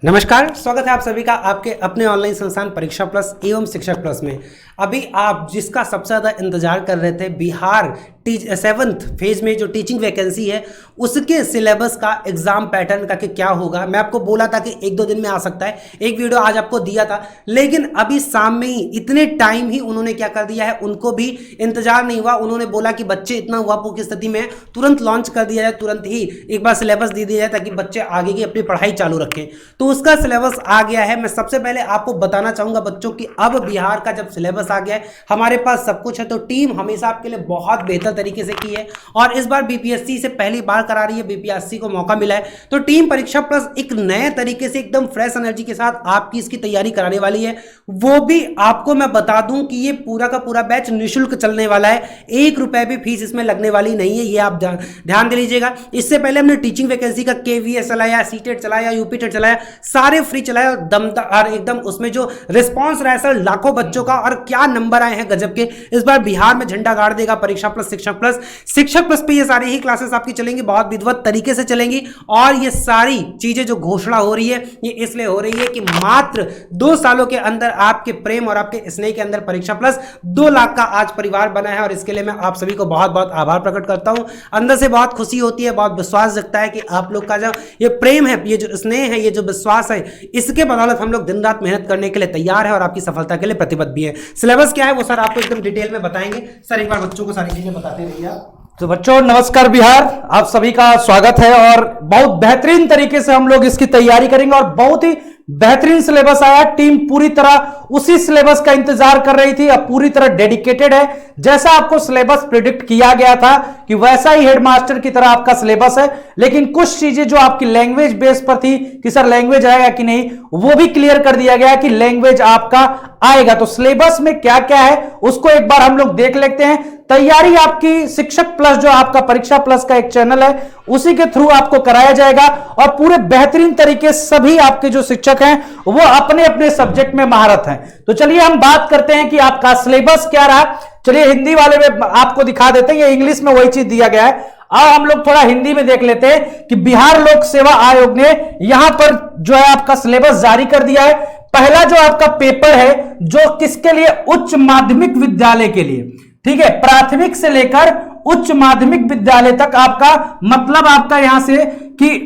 नमस्कार, स्वागत है आप सभी का आपके अपने ऑनलाइन संस्थान परीक्षा प्लस एवं शिक्षक प्लस में। अभी आप जिसका सबसे ज़्यादा इंतजार कर रहे थे, बिहार 7th फेज में जो टीचिंग वैकेंसी है उसके सिलेबस का एग्जाम पैटर्न का कि क्या होगा, मैं आपको बोला था कि 1-2 दिन में आ सकता है। एक वीडियो आज आपको दिया था, लेकिन अभी शाम में ही इतने टाइम ही उन्होंने क्या कर दिया है, उनको भी इंतजार नहीं हुआ। उन्होंने बोला कि बच्चे इतना हुआपू की स्थिति में तुरंत लॉन्च कर दिया जाए, तुरंत ही एक बार सिलेबस दे दिया जाए ताकि बच्चे आगे की अपनी पढ़ाई चालू रखें। तो उसका सिलेबस आ गया है। मैं सबसे पहले आपको बताना चाहूंगा बच्चों की, अब बिहार का जब सिलेबस आ गया है, हमारे पास सब कुछ है, तो टीम हमेशा आपके लिए बहुत बेहतर तरीके से की है और इस बार बीपीएससी से पहली बार करा रही है, बीपीएससी को मौका मिला है। तो टीम परीक्षा प्लस एक नए तरीके से एकदम फ्रेश एनर्जी के साथ आपकी इसकी तैयारी कराने वाली है। वो भी आपको मैं बता दूं कि ये पूरा का पूरा बैच निःशुल्क चलने वाला है, 1 रुपए भी फीस इसमें लगने वाली नहीं है, ये आप ध्यान दे लीजिएगा। इससे पहले हमने टीचिंग वैकेंसी का केवीएस चलाया, सीटेट चलाया, यूपीटेट चलाया, सारे फ्री चलाया, दमदार एकदम उसमें जो रिस्पांस रहा है सर लाखों बच्चों का, और क्या नंबर आए हैं गजब के। इस बार बिहार में झंडा गाड़ देगा परीक्षा प्लस शिक्षक प्लस। शिक्षक प्लस पे ये सारी ही क्लासेस आपकी चलेंगी, बहुत विधिवत तरीके से चलेंगी। और ये सारी चीजें जो घोषणा हो रही है ये इसलिए हो रही है कि मात्र 2 सालों के अंदर आपके प्रेम और आपके स्नेह के अंदर परीक्षा प्लस 2 लाख का आज परिवार बना है, और इसके लिए मैं आप सभी को बहुत बहुत आभार प्रकट करता हूं। अंदर से बहुत खुशी होती है, बहुत विश्वास जगता है कि आप लोग का जो ये प्रेम है, ये जो स्नेह है, ये जो विश्वास है, इसके बदौलत हम लोग दिन रात मेहनत करने के लिए तैयार है और आपकी सफलता के लिए प्रतिबद्ध भी है। सिलेबस क्या है वो सर आपको एकदम डिटेल में बताएंगे। सर एक बार बच्चों को सारी चीजें बताते रहिए आप। तो बच्चों नमस्कार, बिहार आप सभी का स्वागत है और बहुत बेहतरीन तरीके से हम लोग इसकी तैयारी करेंगे और बहुत ही बेहतरीन सिलेबस आया। टीम पूरी तरह उसी सिलेबस का इंतजार कर रही थी, अब पूरी तरह डेडिकेटेड है। जैसा आपको सिलेबस प्रिडिक्ट किया गया था कि वैसा ही हेडमास्टर की तरह आपका सिलेबस है, लेकिन कुछ चीजें जो आपकी लैंग्वेज बेस पर थी कि सर लैंग्वेज आएगा कि नहीं, वो भी क्लियर कर दिया गया कि लैंग्वेज आपका आएगा। तो सिलेबस में क्या क्या है उसको एक बार हम लोग देख लेते हैं। तैयारी आपकी शिक्षक प्लस जो आपका परीक्षा प्लस का एक चैनल है उसी के थ्रू आपको कराया जाएगा, और पूरे बेहतरीन तरीके सभी आपके जो शिक्षक हैं वो अपने अपने सब्जेक्ट में महारत हैं। तो चलिए हम बात करते हैं कि आपका सिलेबस क्या रहा। चलिए हिंदी वाले में आपको दिखा देते हैं, ये इंग्लिश में वही चीज दिया गया है। अब हम लोग थोड़ा हिंदी में देख लेते हैं कि बिहार लोक सेवा आयोग ने यहां पर जो है आपका सिलेबस जारी कर दिया है। पहला जो आपका पेपर है जो किसके लिए, उच्च माध्यमिक विद्यालय के लिए, ठीक है, प्राथमिक से लेकर उच्च माध्यमिक विद्यालय तक आपका, मतलब आपका यहां से कि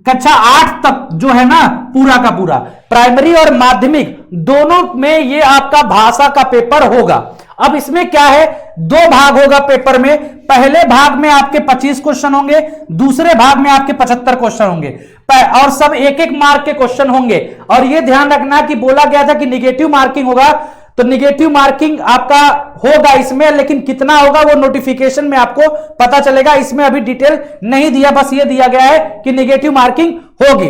कक्षा 8 तक जो है ना पूरा का पूरा, प्राइमरी और माध्यमिक दोनों में ये आपका भाषा का पेपर होगा। अब इसमें क्या है, 2 भाग होगा पेपर में। पहले भाग में आपके 25 क्वेश्चन होंगे, दूसरे भाग में आपके 75 क्वेश्चन होंगे, और सब 1-1 मार्क के क्वेश्चन होंगे। और यह ध्यान रखना कि बोला गया था कि निगेटिव मार्किंग होगा, तो निगेटिव मार्किंग आपका होगा इसमें, लेकिन कितना होगा वो नोटिफिकेशन में आपको पता चलेगा। इसमें अभी डिटेल नहीं दिया, बस ये दिया गया है कि निगेटिव मार्किंग होगी।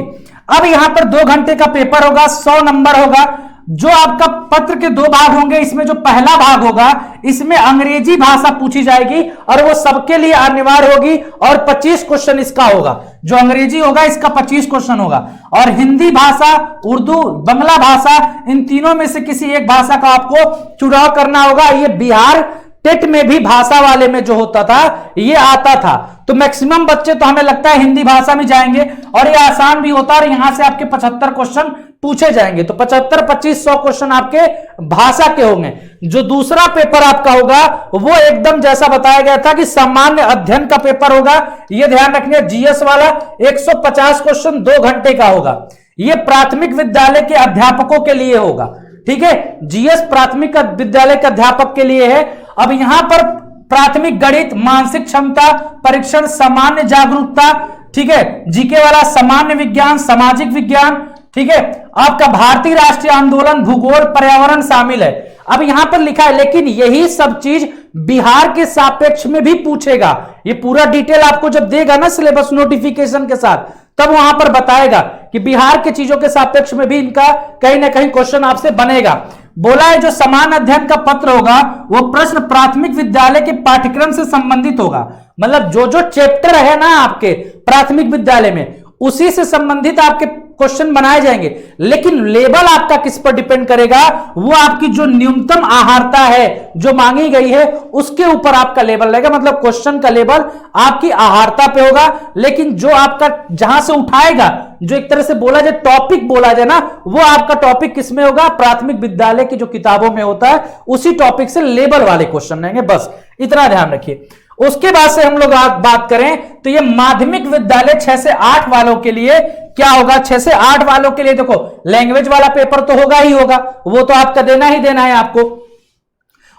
अब यहां पर 2 घंटे का पेपर होगा, 100 नंबर होगा। जो आपका पत्र के 2 भाग होंगे, इसमें जो पहला भाग होगा इसमें अंग्रेजी भाषा पूछी जाएगी और वो सबके लिए अनिवार्य होगी, और 25 क्वेश्चन इसका होगा। जो अंग्रेजी होगा इसका 25 क्वेश्चन होगा, और हिंदी भाषा, उर्दू, बांग्ला भाषा, इन तीनों में से किसी एक भाषा का आपको चुनाव करना होगा। ये बिहार टेट में भी भाषा वाले में जो होता था ये आता था। तो मैक्सिमम बच्चे तो हमें लगता है हिंदी भाषा में जाएंगे, और ये आसान भी होता है, और यहां से आपके 75 क्वेश्चन पूछे जाएंगे। तो 75, 25, 100 क्वेश्चन आपके भाषा के होंगे। जो दूसरा पेपर आपका होगा वो एकदम जैसा बताया गया था कि सामान्य अध्ययन का पेपर होगा। ये ध्यान रखिए, जीएस वाला 150 क्वेश्चन 2 घंटे का होगा। ये प्राथमिक विद्यालय के अध्यापकों के लिए होगा, ठीक है, जीएस प्राथमिक विद्यालय के अध्यापक के लिए है। अब यहां पर प्राथमिक गणित, मानसिक क्षमता परीक्षण, सामान्य जागरूकता, ठीक है, जीके वाला सामान्य विज्ञान, सामाजिक विज्ञान, ठीक है, आपका भारतीय राष्ट्रीय आंदोलन, भूगोल, पर्यावरण शामिल है। अब यहां पर लिखा है, लेकिन यही सब चीज बिहार के सापेक्ष में भी पूछेगा। ये पूरा डिटेल आपको जब देगा ना सिलेबस नोटिफिकेशन के साथ, तब वहां पर बताएगा कि बिहार के चीजों के सापेक्ष में भी इनका कहीं ना कहीं क्वेश्चन आपसे बनेगा। बोला है जो समान अध्ययन का पत्र होगा वो प्रश्न प्राथमिक विद्यालय के पाठ्यक्रम से संबंधित होगा। मतलब जो जो चैप्टर है ना आपके प्राथमिक विद्यालय में उसी से संबंधित आपके क्वेश्चन बनाए जाएंगे, लेकिन लेवल आपका किस पर डिपेंड करेगा, वो आपकी जो न्यूनतम आहारता है जो मांगी गई है उसके ऊपर आपका लेवल रहेगा। मतलब क्वेश्चन का लेवल आपकी आहारता पे होगा, लेकिन जो आपका जहां से उठाएगा, जो एक तरह से बोला जाए टॉपिक बोला जाए ना, वो आपका टॉपिक किसमें होगा, प्राथमिक विद्यालय की जो किताबों में होता है उसी टॉपिक से लेवल वाले क्वेश्चन रहेंगे। बस इतना ध्यान रखिए। उसके बाद से हम लोग बात करें तो ये माध्यमिक विद्यालय 6 से 8 वालों के लिए क्या होगा। 6 से 8 वालों के लिए देखो लैंग्वेज वाला पेपर तो होगा ही होगा, वो तो आपका देना ही देना है आपको।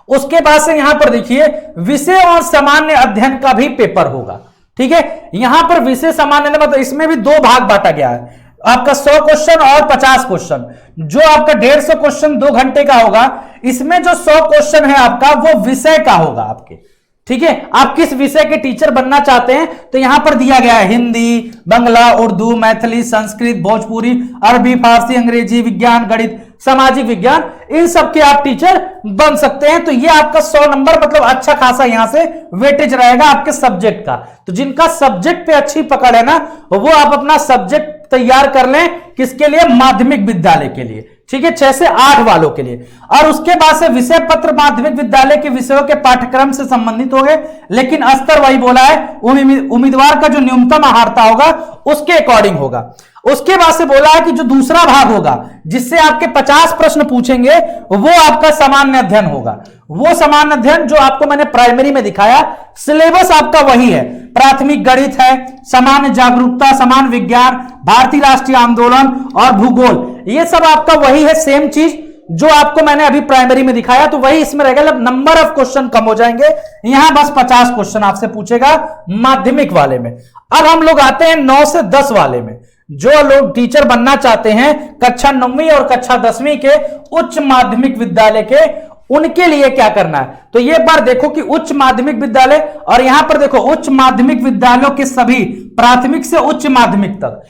उसके बाद से यहां पर देखिए विषय और सामान्य अध्ययन का भी पेपर होगा। ठीक है, यहां पर विषय सामान्य मतलब इसमें भी 2 भाग बांटा गया है, आपका 100 क्वेश्चन और 50 क्वेश्चन। जो आपका 150 क्वेश्चन 2 घंटे का होगा, इसमें जो 100 क्वेश्चन है आपका वो विषय का होगा आपके। ठीक है, आप किस विषय के टीचर बनना चाहते हैं तो यहां पर दिया गया है हिंदी, बांग्ला, उर्दू, मैथिली, संस्कृत, भोजपुरी, अरबी, फारसी, अंग्रेजी, विज्ञान, गणित, सामाजिक विज्ञान, इन सब के आप टीचर बन सकते हैं। तो ये आपका 100 नंबर मतलब अच्छा खासा यहां से वेटेज रहेगा आपके सब्जेक्ट का। तो जिनका सब्जेक्ट पे अच्छी पकड़ है ना, वो आप अपना सब्जेक्ट तैयार कर लें, किसके लिए, माध्यमिक विद्यालय के लिए। ठीक है, 6 से 8 वालों के लिए। और उसके बाद से विषय पत्र माध्यमिक विद्यालय के विषयों के पाठ्यक्रम से संबंधित हो गए, लेकिन स्तर वही बोला है, उम्मीदवार का जो न्यूनतम आहारता होगा उसके अकॉर्डिंग होगा। उसके बाद से बोला है कि जो दूसरा भाग होगा जिससे आपके 50 प्रश्न पूछेंगे वो आपका सामान्य अध्ययन होगा। वो सामान्य अध्ययन जो आपको मैंने प्राइमरी में दिखाया, सिलेबस आपका वही है, प्राथमिक गणित है, सामान्य जागरूकता, समान विज्ञान, भारतीय राष्ट्रीय आंदोलन और भूगोल, ये सब आपका वही है, सेम चीज जो आपको मैंने अभी प्राइमरी में दिखाया, तो वही इसमें रहेगा। नंबर ऑफ क्वेश्चन कम हो जाएंगे, यहां बस 50 क्वेश्चन आपसे पूछेगा माध्यमिक वाले में। अब हम लोग आते हैं 9 से 10 वाले में। जो लोग टीचर बनना चाहते हैं कक्षा 9वीं और कक्षा 10वीं के उच्च माध्यमिक विद्यालय के, उनके लिए क्या करना है तो ये बार देखो कि उच्च माध्यमिक विद्यालय, और यहां पर देखो उच्च माध्यमिक विद्यालयों के सभी प्राथमिक से उच्च माध्यमिक तक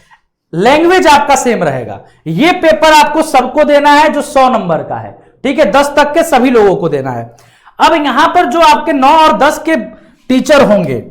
लैंग्वेज आपका सेम रहेगा। ये पेपर आपको सबको देना है जो 100 नंबर का है। ठीक है, 10 तक के सभी लोगों को देना है। अब यहां पर जो आपके 9 और 10 के टीचर होंगे,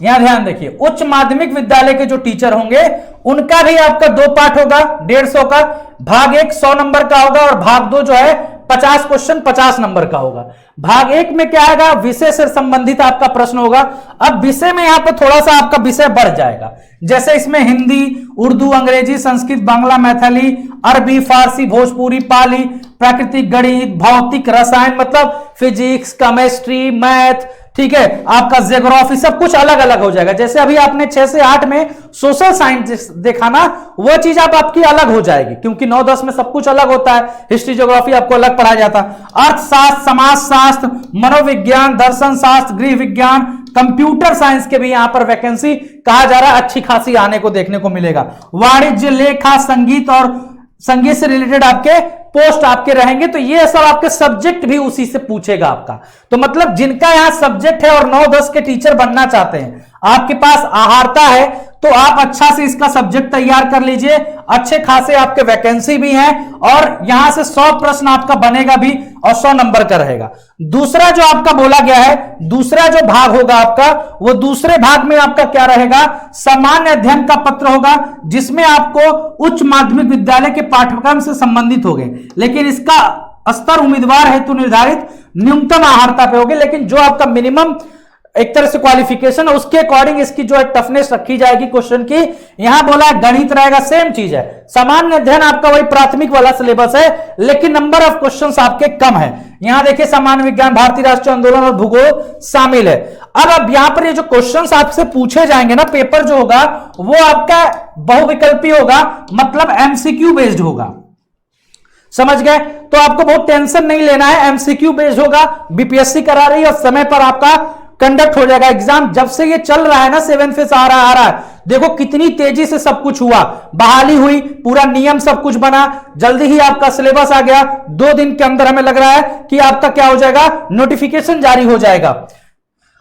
यहां ध्यान देखिए, उच्च माध्यमिक विद्यालय के जो टीचर होंगे उनका भी आपका 2 पार्ट होगा 150 का। भाग 1 100 नंबर का होगा और भाग 2 जो है 50 क्वेश्चन 50 नंबर का होगा। भाग 1 में क्या आएगा, विषय से संबंधित आपका प्रश्न होगा। अब विषय में यहां पे थोड़ा सा आपका विषय बढ़ जाएगा, जैसे इसमें हिंदी, उर्दू, अंग्रेजी, संस्कृत, बांग्ला, मैथिली, अरबी, फारसी, भोजपुरी, पाली, प्राकृतिक, गणित, भौतिक, रसायन मतलब फिजिक्स, केमिस्ट्री, मैथ, ठीक है, आपका ज्योग्राफी, सब कुछ अलग अलग हो जाएगा। जैसे अभी आपने 6 से 8 में सोशल साइंस देखा ना, वो चीज आपकी अलग हो जाएगी, क्योंकि 9-10 में सब कुछ अलग होता है। हिस्ट्री, ज्योग्राफी आपको अलग पढ़ाया जाता है। अर्थशास्त्र, समाजशास्त्र, मनोविज्ञान, दर्शन शास्त्र, गृह विज्ञान, कंप्यूटर साइंस के भी यहां पर वैकेंसी कहा जा रहा है अच्छी खासी आने को देखने को मिलेगा। वाणिज्य, लेखा, संगीत और संगीत से रिलेटेड आपके पोस्ट आपके रहेंगे। तो ये सब आपके सब्जेक्ट भी उसी से पूछेगा आपका। तो मतलब जिनका यहां सब्जेक्ट है और 9-10 के टीचर बनना चाहते हैं, आपके पास आहारता है, तो आप अच्छा से इसका सब्जेक्ट तैयार कर लीजिए। अच्छे खासे आपके वैकेंसी भी हैं और यहां से 100 प्रश्न आपका बनेगा भी और 100 नंबर का रहेगा। दूसरा जो आपका बोला गया है, दूसरा जो भाग होगा आपका, वो दूसरे भाग में आपका क्या रहेगा, सामान्य अध्ययन का पत्र होगा, जिसमें आपको उच्च माध्यमिक विद्यालय के पाठ्यक्रम से संबंधित होंगे, लेकिन इसका स्तर उम्मीदवार हेतु निर्धारित न्यूनतम आहारता पे होगी। लेकिन जो आपका मिनिमम एक तरह से क्वालिफिकेशन है उसके अकॉर्डिंग इसकी जो है टफनेस रखी जाएगी क्वेश्चन की। यहां बोला है गणित रहेगा, सेम चीज है। सामान्य अध्ययन आपका वही प्राथमिक वाला सिलेबस है, लेकिन नंबर ऑफ क्वेश्चंस आपके कम है। यहां देखिए सामान्य विज्ञान, भारतीय राष्ट्रीय आंदोलन और भूगोल शामिल है। अब यहां पर ये जो क्वेश्चंस आपसे पूछे जाएंगे ना, पेपर जो होगा वो आपका बहुविकल्पी होगा, मतलब एमसीक्यू बेस्ड होगा। समझ गए? तो आपको बहुत टेंशन नहीं लेना है, एमसीक्यू बेस्ड होगा, बीपीएससी करा रही है और समय पर आपका कंडक्ट हो जाएगा एग्जाम। जब से ये चल रहा है ना, 7 फेज आ रहा है, देखो कितनी तेजी से सब कुछ हुआ, बहाली हुई, पूरा नियम सब कुछ बना, जल्दी ही आपका सिलेबस आ गया। 2 दिन के अंदर हमें लग रहा है कि आपका क्या हो जाएगा, नोटिफिकेशन जारी हो जाएगा।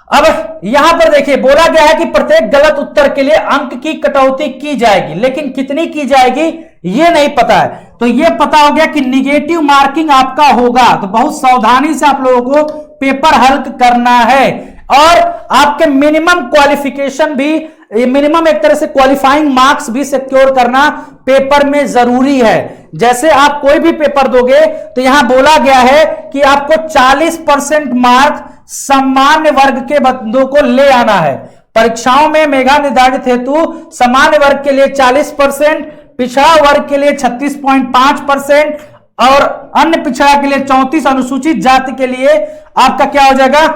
अब यहां पर देखिए बोला गया है कि प्रत्येक गलत उत्तर के लिए अंक की कटौती की जाएगी, लेकिन कितनी की जाएगी ये नहीं पता है। तो ये पता हो गया कि निगेटिव मार्किंग आपका होगा, तो बहुत सावधानी से आप लोगों को पेपर हल करना है। और आपके मिनिमम क्वालिफिकेशन भी ये मिनिमम एक तरह से क्वालिफाइंग मार्क्स भी सिक्योर करना पेपर में जरूरी है। जैसे आप कोई भी पेपर दोगे तो यहां बोला गया है कि आपको 40% मार्क सामान्य वर्ग के बंदों को ले आना है। परीक्षाओं में मेधा निर्धारित हेतु सामान्य वर्ग के लिए 40%, पिछड़ा वर्ग के लिए 36.5% और अन्य पिछड़ा के लिए 34, अनुसूचित जाति के लिए आपका क्या हो जाएगा,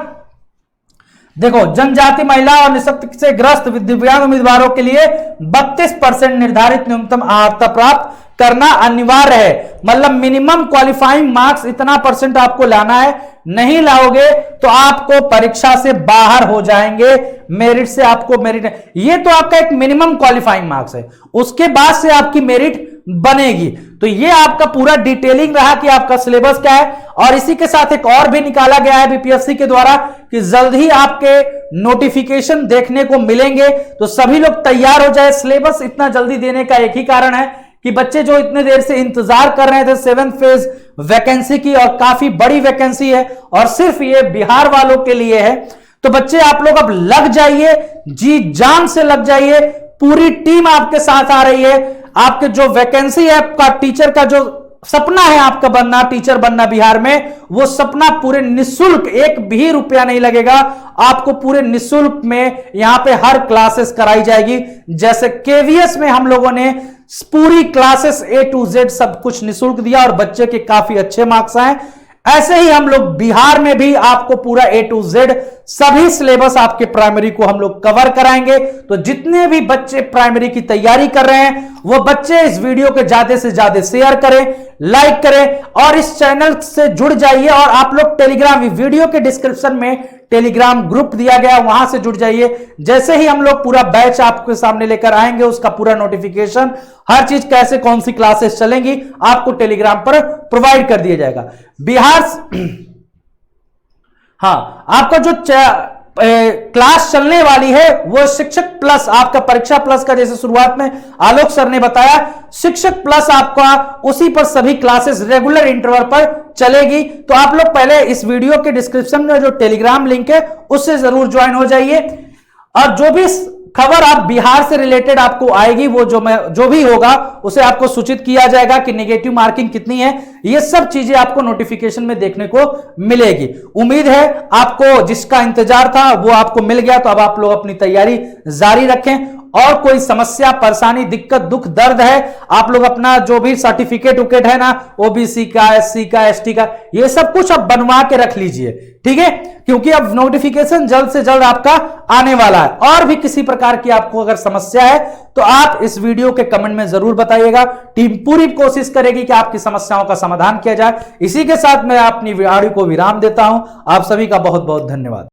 देखो जनजाति, महिला और निःशक्ति से ग्रस्त दिव्यांग उम्मीदवारों के लिए 32% निर्धारित न्यूनतम अर्हता प्राप्त करना अनिवार्य है। मतलब मिनिमम क्वालिफाइंग मार्क्स इतना परसेंट आपको लाना है, नहीं लाओगे तो आपको परीक्षा से बाहर हो जाएंगे, मेरिट से आपको मेरिट, ये तो आपका एक मिनिमम क्वालिफाइंग मार्क्स है, उसके बाद से आपकी मेरिट बनेगी। तो ये आपका पूरा डिटेलिंग रहा कि आपका सिलेबस क्या है। और इसी के साथ एक और भी निकाला गया है बीपीएससी के द्वारा कि जल्द ही आपके नोटिफिकेशन देखने को मिलेंगे, तो सभी लोग तैयार हो जाए। सिलेबस इतना जल्दी देने का एक ही कारण है कि बच्चे जो इतने देर से इंतजार कर रहे थे 7th फेज वैकेंसी की, और काफी बड़ी वैकेंसी है और सिर्फ ये बिहार वालों के लिए है, तो बच्चे आप लोग अब लग जाइए, जी जान से लग जाइए, पूरी टीम आपके साथ आ रही है। आपके जो वैकेंसी है, आपका टीचर का जो सपना है आपका बनना, टीचर बनना बिहार में, वो सपना पूरे निःशुल्क, एक भी रुपया नहीं लगेगा आपको, पूरे निःशुल्क में यहां पे हर क्लासेस कराई जाएगी। जैसे केवीएस में हम लोगों ने पूरी क्लासेस A to Z सब कुछ निःशुल्क दिया और बच्चे के काफी अच्छे मार्क्स आए, ऐसे ही हम लोग बिहार में भी आपको पूरा A to Z सभी सिलेबस आपके प्राइमरी को हम लोग कवर कराएंगे। तो जितने भी बच्चे प्राइमरी की तैयारी कर रहे हैं वो बच्चे इस वीडियो को ज्यादा से ज्यादा शेयर करें, लाइक करें और इस चैनल से जुड़ जाइए। और आप लोग टेलीग्राम, वीडियो के डिस्क्रिप्शन में टेलीग्राम ग्रुप दिया गया, वहां से जुड़ जाइए। जैसे ही हम लोग पूरा बैच आपके सामने लेकर आएंगे, उसका पूरा नोटिफिकेशन, हर चीज कैसे कौन सी क्लासेस चलेंगी आपको टेलीग्राम पर प्रोवाइड कर दिया जाएगा। बिहार हाँ, आपका जो क्लास चलने वाली है वो शिक्षक प्लस, आपका परीक्षा प्लस का, जैसे शुरुआत में आलोक सर ने बताया, शिक्षक प्लस आपका उसी पर सभी क्लासेस रेगुलर इंटरवल पर चलेगी। तो आप लोग पहले इस वीडियो के डिस्क्रिप्शन में जो टेलीग्राम लिंक है उससे जरूर ज्वाइन हो जाइए। और जो भी खबर आप बिहार से रिलेटेड आपको आएगी, वो जो भी होगा उसे आपको सूचित किया जाएगा कि नेगेटिव मार्किंग कितनी है, ये सब चीजें आपको नोटिफिकेशन में देखने को मिलेगी। उम्मीद है आपको जिसका इंतजार था वो आपको मिल गया, तो अब आप लोग अपनी तैयारी जारी रखें। और कोई समस्या, परेशानी, दिक्कत, दुख, दर्द है, आप लोग अपना जो भी सर्टिफिकेट उकेट है ना, ओबीसी का, एससी का, एसटी का, ये सब कुछ अब बनवा के रख लीजिए, ठीक है, क्योंकि अब नोटिफिकेशन जल्द से जल्द आपका आने वाला है। और भी किसी प्रकार की आपको अगर समस्या है तो आप इस वीडियो के कमेंट में जरूर बताइएगा। टीम पूरी कोशिश करेगी कि आपकी समस्याओं का समाधान किया जाए। इसी के साथ मैं अपनी वीडियो को विराम देता हूं। आप सभी का बहुत बहुत धन्यवाद।